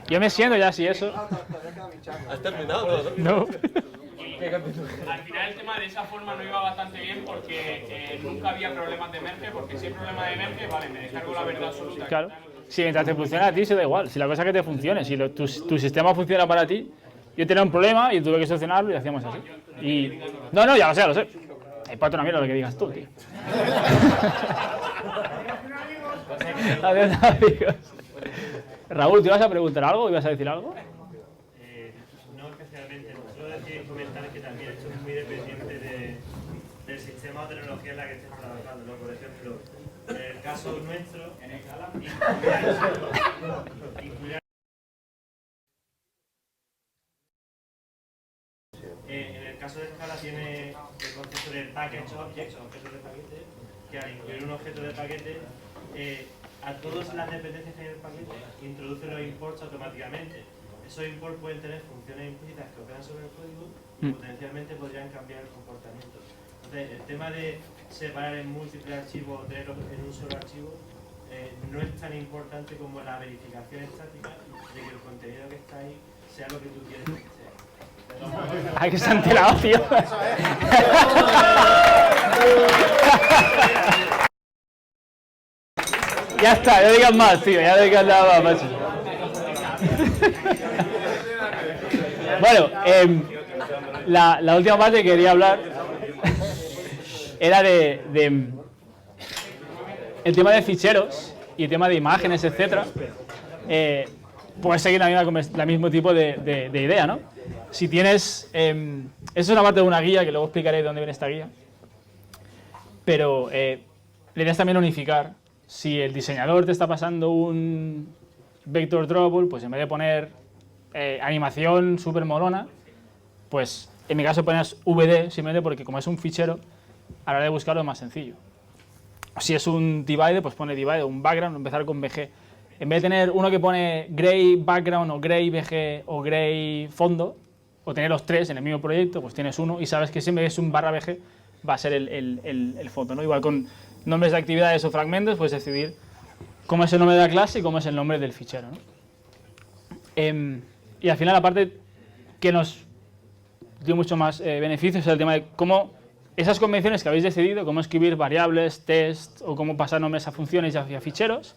Yo me siento ya así eso. ¿Has terminado? No. Al final el tema de esa forma no iba bastante bien porque nunca había problemas de merge, porque si hay problema de merge, vale, me descargo la verdad absoluta. Claro. Si mientras te funciona a ti, se da igual. Si la cosa es que te funcione, si tu sistema funciona para ti, yo tenía un problema y tuve que solucionarlo y hacíamos así. Y... No, ya lo sé, ya lo sé. Me importa una mierda lo que digas tú, tío. Adiós, amigos. Raúl, ¿te ibas a preguntar algo? ¿Ibas a decir algo? No especialmente. Solo decir comentar que también esto es muy dependiente del sistema o tecnología en la que estés trabajando, ¿no? Por ejemplo, en el caso nuestro, en el caso de Scala tiene el concepto de package objects, objetos de paquete, que al incluir un objeto de paquete, a todas las dependencias que hay en el paquete introduce los imports automáticamente. Esos imports pueden tener funciones implícitas que operan sobre el código y potencialmente podrían cambiar el comportamiento. Entonces, el tema de separar en múltiples archivos o tenerlos en un solo archivo no es tan importante como la verificación estática de que el contenido que está ahí sea lo que tú quieres que sea. Ay, que se han enterado, tío. Ya está, no digas más, tío. Ya no digas nada más, macho. Bueno, la última parte que quería hablar era de el tema de ficheros y el tema de imágenes, etcétera. Puedes seguir la mismo tipo de idea, ¿no? Si tienes... eso es una parte de una guía, que luego explicaré de dónde viene esta guía. Pero la idea es también unificar. Si el diseñador te está pasando un vector drawable, pues en vez de poner animación súper molona, pues en mi caso pones VD, simplemente porque como es un fichero, a la hora de buscarlo es más sencillo. Si es un divide, pues pone divide, un background, empezar con BG. En vez de tener uno que pone gray background o gray BG o gray fondo, o tener los tres en el mismo proyecto, pues tienes uno y sabes que siempre que es un barra BG va a ser el fondo, ¿no? Igual con nombres de actividades o fragmentos, puedes decidir cómo es el nombre de la clase y cómo es el nombre del fichero, ¿no? Y al final la parte que nos dio mucho más beneficios es el tema de cómo esas convenciones que habéis decidido, cómo escribir variables, test o cómo pasar nombres a funciones y a ficheros,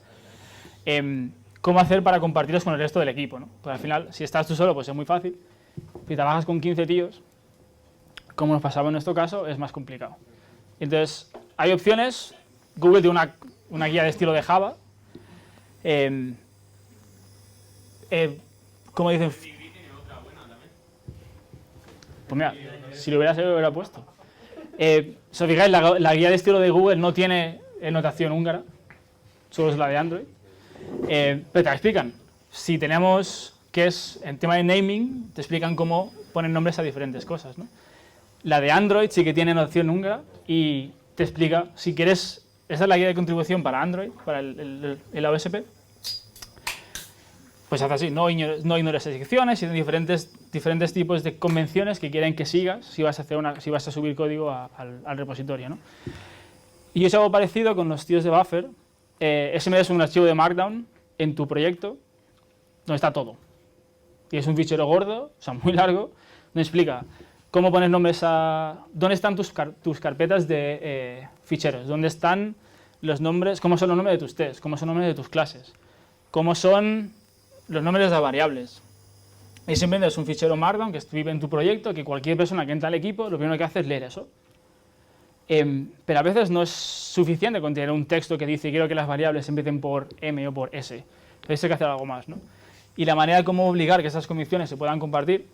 cómo hacer para compartirlos con el resto del equipo, ¿no? Pues al final, si estás tú solo, pues es muy fácil. Si trabajas con 15 tíos, como nos pasaba en nuestro caso, es más complicado. Entonces, hay opciones. Google tiene una guía de estilo de Java. ¿Cómo dicen? Pues mira, si lo hubiera sabido, lo hubiera puesto. Si os fijáis, la guía de estilo de Google no tiene notación húngara, solo es la de Android. Pero te la explican. Si tenemos, que es en tema de naming, te explican cómo ponen nombres a diferentes cosas, ¿no? La de Android sí que tiene notación húngara y te explica, si quieres, esta es la guía de contribución para Android, para el OSP, pues haz así, no ignores secciones y diferentes tipos de convenciones que quieren que sigas si vas a subir código al repositorio, ¿no? Y yo he hecho algo parecido con los tíos de Buffer. SM es un archivo de Markdown en tu proyecto donde está todo. Y es un fichero gordo, o sea, muy largo, donde explica cómo poner nombres a... ¿Dónde están tus carpetas de ficheros? ¿Dónde están los nombres? ¿Cómo son los nombres de tus tests? ¿Cómo son los nombres de tus clases? ¿Cómo son los nombres de las variables? Y simplemente es un fichero Markdown que vive en tu proyecto, que cualquier persona que entra al equipo, lo primero que hace es leer eso. Pero a veces no es suficiente con tener un texto que dice quiero que las variables empiecen por M o por S. Entonces hay que hacer algo más, ¿no? Y la manera de cómo obligar que esas convenciones se puedan compartir,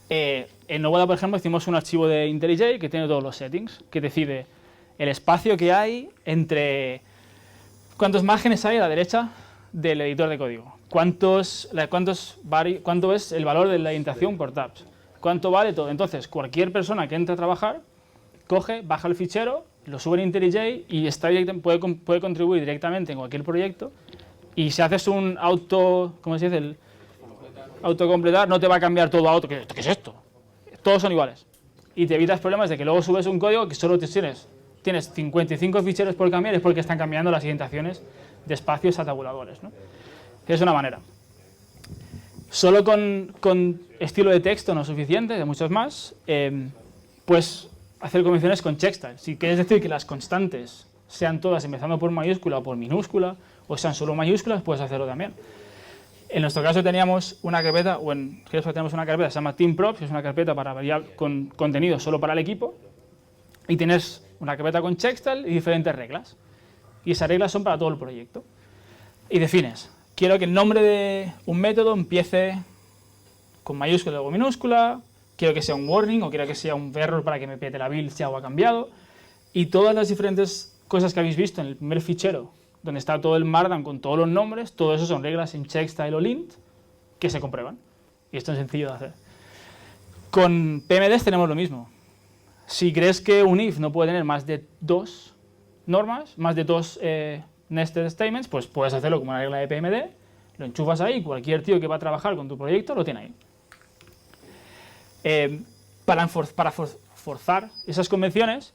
en Novoda, por ejemplo, hicimos un archivo de IntelliJ que tiene todos los settings, que decide el espacio que hay entre cuántos márgenes hay a la derecha del editor de código, cuánto es el valor de la indentación por tabs, cuánto vale todo. Entonces, cualquier persona que entre a trabajar, coge, baja el fichero, lo sube en IntelliJ y puede contribuir directamente en cualquier proyecto. Y si haces un ¿cómo se dice? El autocompletar, no te va a cambiar todo a otro. ¿Qué es esto? Todos son iguales. Y te evitas problemas de que luego subes un código que solo tienes 55 ficheros por cambiar, es porque están cambiando las indentaciones de espacios a tabuladores, ¿no? Que es una manera. Solo con estilo de texto no es suficiente, hay muchos más. Puedes hacer convenciones con checkstyle. Si quieres decir que las constantes sean todas empezando por mayúscula o por minúscula, o sean solo mayúsculas, puedes hacerlo también. En nuestro caso teníamos una carpeta, tenemos una carpeta que se llama TeamProps, que es una carpeta para variar con contenido solo para el equipo, y tienes una carpeta con checkstyle y diferentes reglas. Y esas reglas son para todo el proyecto. Y defines, quiero que el nombre de un método empiece con mayúscula y luego minúscula, quiero que sea un warning o quiero que sea un error para que me pete la build si algo ha cambiado. Y todas las diferentes cosas que habéis visto en el primer fichero, donde está todo el Markdown con todos los nombres, todo eso son reglas en checkstyle o lint que se comprueban. Y esto es sencillo de hacer. Con PMDs tenemos lo mismo. Si crees que un if no puede tener más de 2 normas, más de 2 nested statements, pues puedes hacerlo como una regla de PMD, lo enchufas ahí, cualquier tío que va a trabajar con tu proyecto lo tiene ahí. Para forzar esas convenciones,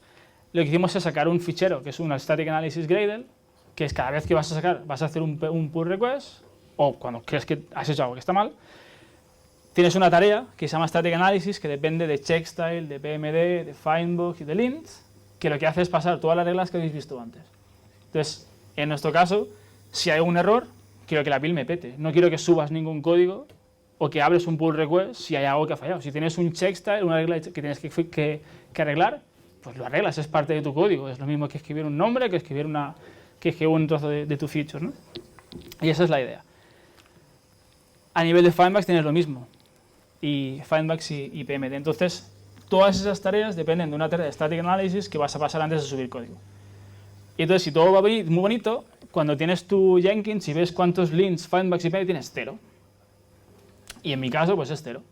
lo que hicimos es sacar un fichero que es una Static Analysis Gradle, que es cada vez que vas a sacar, vas a hacer un pull request, o cuando crees que has hecho algo que está mal, tienes una tarea que se llama Static Analysis, que depende de checkstyle, de PMD, de findbox y de lint, que lo que hace es pasar todas las reglas que habéis visto antes. Entonces, en nuestro caso, si hay un error, quiero que la build me pete. No quiero que subas ningún código o que abres un pull request si hay algo que ha fallado. Si tienes un checkstyle, una regla que tienes que arreglar, pues lo arreglas, es parte de tu código. Es lo mismo que escribir un nombre, que escribir un trozo de tu feature, ¿no? Y esa es la idea. A nivel de findbacks tienes lo mismo. Y findbacks y PMD. Entonces, todas esas tareas dependen de una tarea de Static Analysis que vas a pasar antes de subir código. Y entonces, si todo va muy bonito, cuando tienes tu Jenkins y ves cuántos lints, findbacks y PMD, tienes 0. Y en mi caso, pues es 0.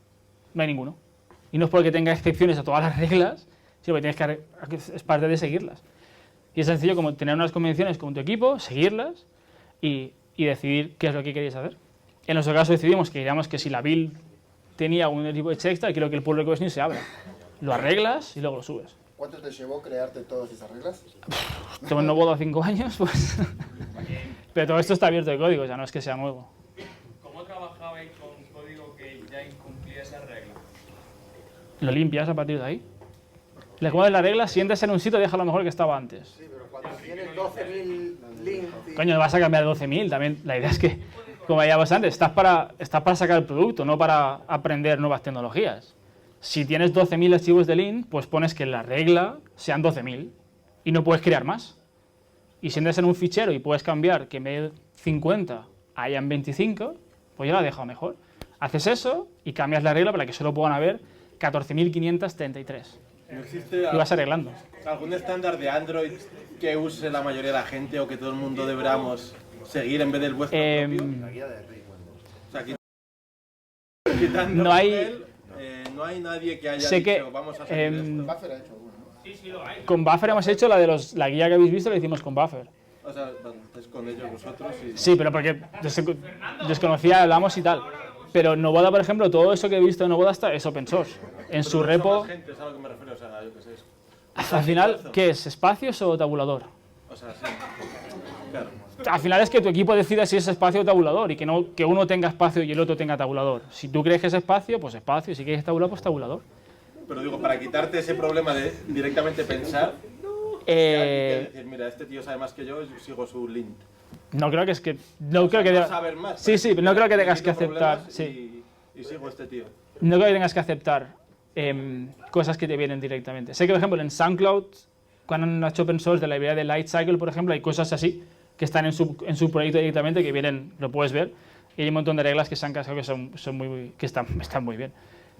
No hay ninguno. Y no es porque tenga excepciones a todas las reglas, sino que es parte de seguirlas. Y es sencillo como tener unas convenciones con tu equipo, seguirlas y decidir qué es lo que queréis hacer. En nuestro caso decidimos que digamos que si la build tenía un tipo de checkstyle, quiero que el pull request ni se abra. Lo arreglas y luego lo subes. ¿Cuánto te llevó crearte todas esas reglas? Tengo no bodo a 5 años, pues. Pero todo esto está abierto de código, ya no es que sea nuevo. ¿Cómo trabajabais con código que ya incumplía esas reglas? Lo limpias a partir de ahí. Le pones la regla, si entras en un sitio, deja lo mejor que estaba antes. Sí, pero cuando tienes 12.000 links... Coño, no vas a cambiar 12.000, también la idea es que, como decíamos antes, estás para sacar el producto, no para aprender nuevas tecnologías. Si tienes 12.000 archivos de lint, pues pones que la regla sean 12.000 y no puedes crear más. Y si entras en un fichero y puedes cambiar que en vez de 50 hayan 25, pues ya la he dejado mejor. Haces eso y cambias la regla para que solo puedan haber 14.533. ¿No existe Y vas arreglando. algún estándar de Android que use la mayoría de la gente o que todo el mundo deberíamos seguir en vez del vuestro propio? La guía de Windows. O sea, quitando No hay- Google, no hay nadie que haya Sé dicho que, vamos a seguir esto. Buffer ha hecho uno, ¿no? Sí, sí, lo hay. Con Buffer hemos hecho la guía que habéis visto, la hicimos con Buffer. O sea, es con ellos vosotros y... Sí, pero porque desconocía, hablamos y tal. Pero Novoda, por ejemplo, todo eso que he visto en Novoda es open source. En su Pero repo, más gente, es a lo que me refiero, o sea, yo qué sé. al final, ¿qué es? ¿Espacios o tabulador? O sea, sí. Claro. Al final es que tu equipo decida si es espacio o tabulador y que uno tenga espacio y el otro tenga tabulador. Si tú crees que es espacio, pues espacio. Si quieres tabulador, pues tabulador. Pero digo, para quitarte ese problema de directamente pensar, y decir, mira, este tío sabe más que yo sigo su link. No creo que es que... No creo que No saber más. Sí, sí, no creo que tengas que Evito aceptar... problemas Sí. Y sigo a este tío. No creo que tengas que aceptar cosas que te vienen directamente. Sé que, por ejemplo, en SoundCloud, cuando han hecho open source de la librería de Lightcycle, por ejemplo, hay cosas así que están en su proyecto directamente, que vienen, lo puedes ver, y hay un montón de reglas que se han casado que están muy bien.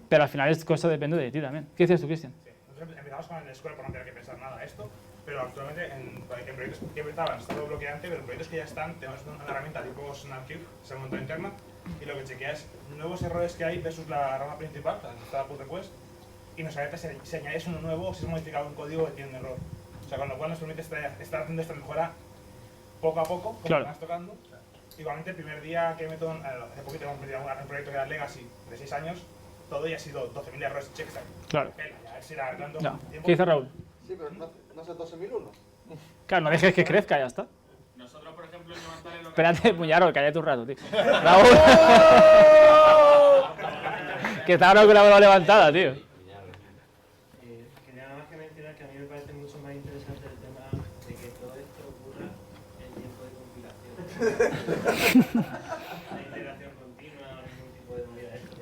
Pero al final es cosa depende de ti también. ¿Qué decías tú, Cristian? Nosotros empezamos con el Square por no tener que pensar nada esto. pero actualmente en proyectos que empezaban está todo bloqueante, pero en proyectos que ya están tenemos una herramienta tipo SnapCube, que se montó interna, y lo que chequea es nuevos errores que hay versus la rama principal, la que está la pull request, y nos alerta si añades uno nuevo o si es modificado un código que tiene un error. O sea, con lo cual nos permite estar haciendo esta mejora poco a poco, como Claro. vas tocando. Igualmente, el primer día que meto, hace poquito hemos metido un proyecto que era Legacy de 6 años, todo y ha sido 12.000 errores en checkside. Claro. A ver si era arreglando Ya. tiempo. ¿Qué dice Raúl? Sí, pero no sé 12.001. Claro, no dejes que crezca, ya está. Nosotros, por ejemplo, en Levantare lo que Espérate, puñaro, cállate un rato, tío. Raúl. Que está ahora con la mano levantada, tío. Quería nada más que mencionar que a mí me parece mucho más interesante el tema de que todo esto ocurra en tiempo de compilación. La integración continua o ningún tipo de movida de esto.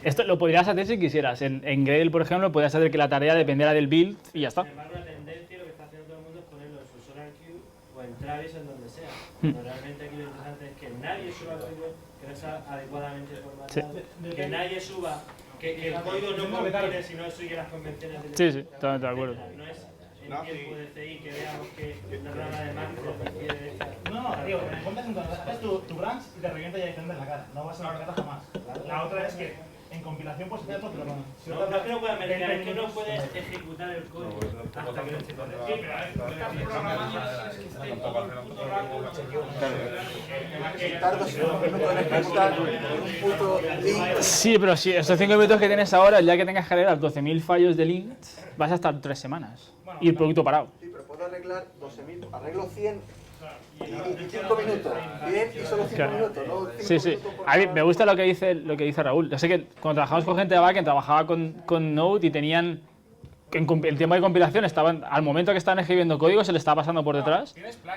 Esto lo podrías hacer si quisieras. En Gradle, por ejemplo, podrías hacer que la tarea dependiera del build y ya está. Sin embargo, la tendencia, lo que está haciendo todo el mundo es ponerlo en su SonarQube o en Travis, en donde sea. Pero realmente aquí lo interesante es que nadie suba código que no está adecuadamente formatado, que nadie suba, que el código no compile si no sigue las convenciones del Sí, sí, totalmente de acuerdo. No es en tiempo de CI que veamos que la rama de macro requiere esta. No, digo, en el context entonces haces tu branch y te revienta ya diferente en la cara. No vas a marcar jamás. La otra es que en compilación puedes hacer otro, pero no. Si No es que no puedas mezclar, es que no puedes ejecutar el código hasta que lo cheques. Sí, pero a ver, estás programando es que esté todo el puto rato chequeado. Tardo 5 minutos en ejecutar un puto link. Sí, pero si estos 5 minutos que tienes ahora, ya que tengas que arreglar 12.000 fallos de lint, vas a estar 3 semanas. Y el producto parado. Sí, pero puedo arreglar 12.000, arreglo 100 y 5 minutos. Bien, y solo 5 Claro. minutos, ¿no? 5 Sí, sí. minutos por A mí cada- me gusta lo que dice Raúl. Yo sé que cuando trabajamos con gente de backend, trabajaba con Node y tenían... el tiempo de compilación estaban... Al momento que estaban escribiendo código, se les estaba pasando por detrás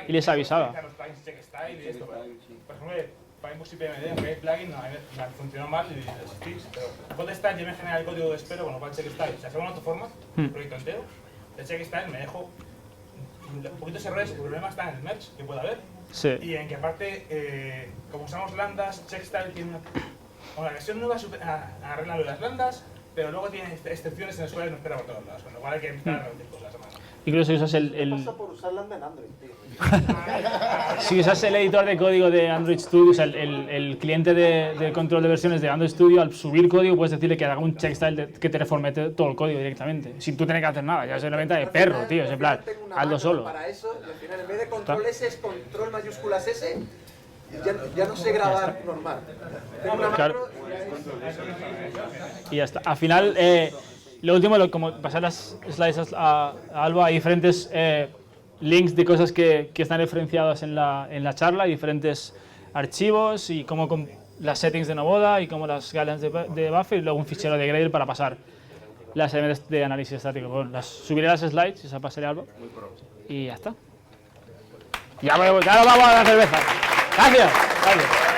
y les avisaba. Los plugins checkstyle y esto, pero, por ejemplo, para Inbox y PMD, aunque hay plugin, no, a mí me funcionó mal y existís, pero contestar yo me genera el código de espero, bueno, para el checkstyle, se hace en autoforma, el proyecto entero, el checkstyle me dejo poquitos errores, el problema está en el merge que puede haber, Sí. y en que aparte, como usamos lambdas, checkstyle tiene una versión nueva arregla lo de las lambdas, pero luego tiene excepciones en las cuales no espera por todos lados, con lo cual hay que empezar a repetir cosas más. Incluso si usas ¿Qué pasa por usar Lambda en Android, tío? si usas el editor de código de Android Studio, o sea, el cliente de control de versiones de Android Studio, al subir código puedes decirle que haga un checkstyle que te reformete todo el código directamente, sin tú tener que hacer nada. Ya es una venta de perro, tío, es en plan, Tengo una hazlo macro solo. Para eso, y al final en vez de control S es control mayúsculas S, y ya no sé grabar normal. Tengo una Claro. macro Y ya está. Al final, lo último, como pasar las slides a Alba, hay diferentes links de cosas que están referenciadas en la charla, diferentes archivos y cómo las settings de Novoda y cómo las guidelines de Buffer y luego un fichero de Gradle para pasar las elementos de análisis estático. Bueno, subiré las slides y se las pasaré a Alba. Y ya está. Ya nos vamos a la cerveza. Gracias. Gracias.